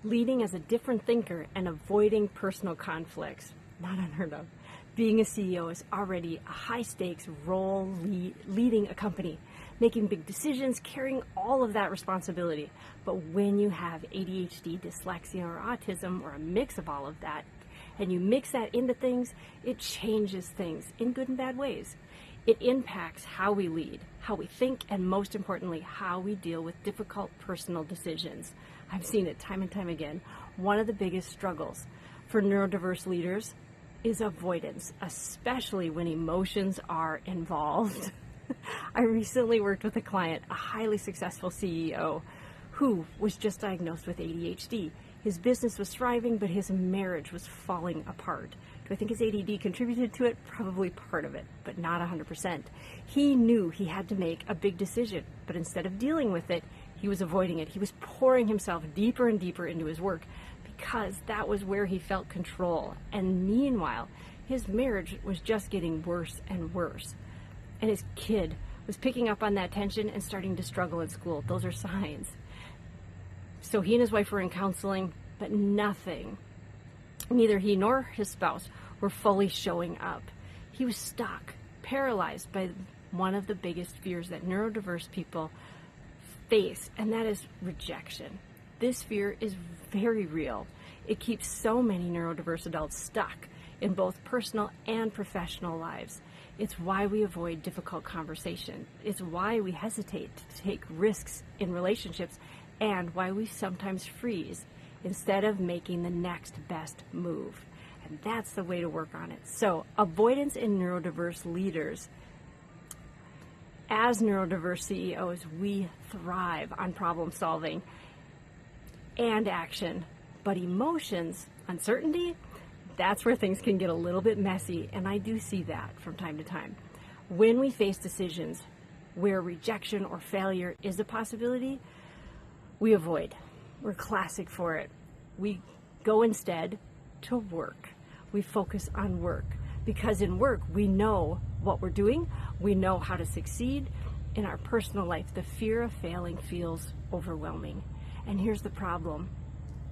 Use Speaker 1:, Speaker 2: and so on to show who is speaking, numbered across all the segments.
Speaker 1: Leading as a different thinker and avoiding personal conflicts, not unheard of. Being a CEO is already a high-stakes role, leading a company, making big decisions, carrying all of that responsibility. But when you have ADHD, dyslexia, or autism, or a mix of all of that, and you mix that into things, it changes things in good and bad ways. It impacts how we lead, how we think, and most importantly, how we deal with difficult personal decisions. I've seen it time and time again. One of the biggest struggles for neurodiverse leaders is avoidance, especially when emotions are involved. I recently worked with a client, a highly successful CEO, who was just diagnosed with ADHD. His business was thriving, but his marriage was falling apart. Do I think his ADD contributed to it? Probably part of it, but not 100%. He knew he had to make a big decision, but instead of dealing with it, he was avoiding it. He was pouring himself deeper and deeper into his work because that was where he felt control. And meanwhile, his marriage was just getting worse and worse. And his kid was picking up on that tension and starting to struggle in school. Those are signs. So he and his wife were in counseling, but nothing, neither he nor his spouse, were fully showing up. He was stuck, paralyzed by one of the biggest fears that neurodiverse people face, and that is rejection. This fear is very real. It keeps so many neurodiverse adults stuck in both personal and professional lives. It's why we avoid difficult conversation. It's why we hesitate to take risks in relationships, and why we sometimes freeze instead of making the next best move. And that's the way to work on it. So, avoidance in neurodiverse leaders. As neurodiverse CEOs, we thrive on problem solving and action. But emotions, uncertainty, that's where things can get a little bit messy, and I do see that from time to time. When we face decisions where rejection or failure is a possibility, we avoid. We're classic for it. We go instead to work. We focus on work because in work we know what we're doing. We know how to succeed. In our personal life, the fear of failing feels overwhelming. And here's the problem.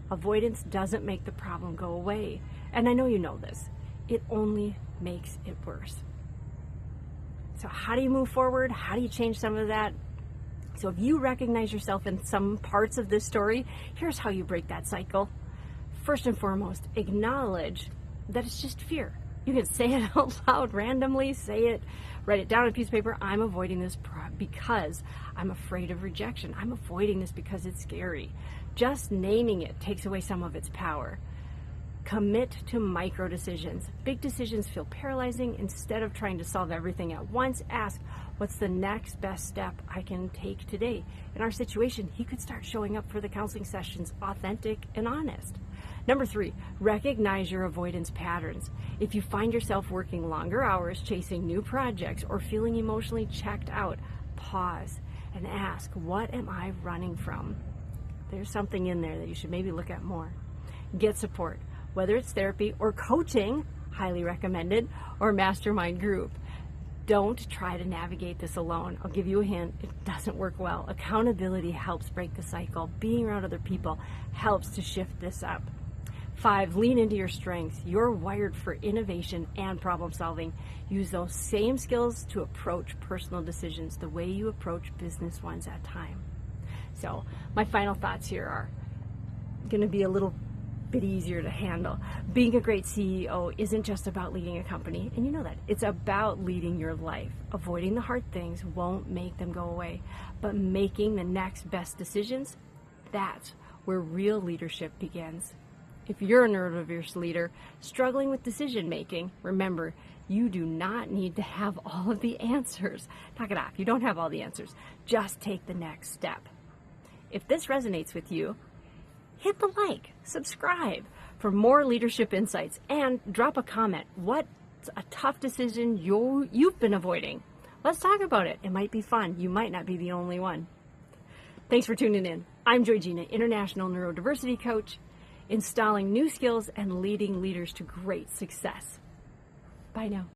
Speaker 1: Avoidance doesn't make the problem go away. And I know you know this. It only makes it worse. So how do you move forward? How do you change some of that? So if you recognize yourself in some parts of this story, here's how you break that cycle. First and foremost, acknowledge that it's just fear. You can say it out loud randomly, say it, write it down on a piece of paper. I'm avoiding this because I'm afraid of rejection. I'm avoiding this because it's scary. Just naming it takes away some of its power. Commit to micro decisions. Big decisions feel paralyzing. Instead of trying to solve everything at once, ask, what's the next best step I can take today? In our situation, he could start showing up for the counseling sessions authentic and honest. Number 3, recognize your avoidance patterns. If you find yourself working longer hours, chasing new projects, or feeling emotionally checked out, pause and ask, what am I running from? There's something in there that you should maybe look at more. Get support, whether it's therapy or coaching, highly recommended, or mastermind group. Don't try to navigate this alone. I'll give you a hint, it doesn't work well. Accountability helps break the cycle. Being around other people helps to shift this up. 5, lean into your strengths. You're wired for innovation and problem solving. Use those same skills to approach personal decisions the way you approach business ones at time. So my final thoughts here are going to be a little bit easier to handle. Being a great CEO isn't just about leading a company, and you know that. It's about leading your life. Avoiding the hard things won't make them go away, but making the next best decisions, that's where real leadership begins. If you're a neurodiverse leader struggling with decision making, remember, you do not need to have all of the answers. Knock it off. You don't have all the answers. Just take the next step. If this resonates with you, hit the like, subscribe for more leadership insights, and drop a comment. What's a tough decision you've been avoiding? Let's talk about it. It might be fun. You might not be the only one. Thanks for tuning in. I'm Georgina, International Neurodiversity Coach, installing new skills and leading leaders to great success. Bye now.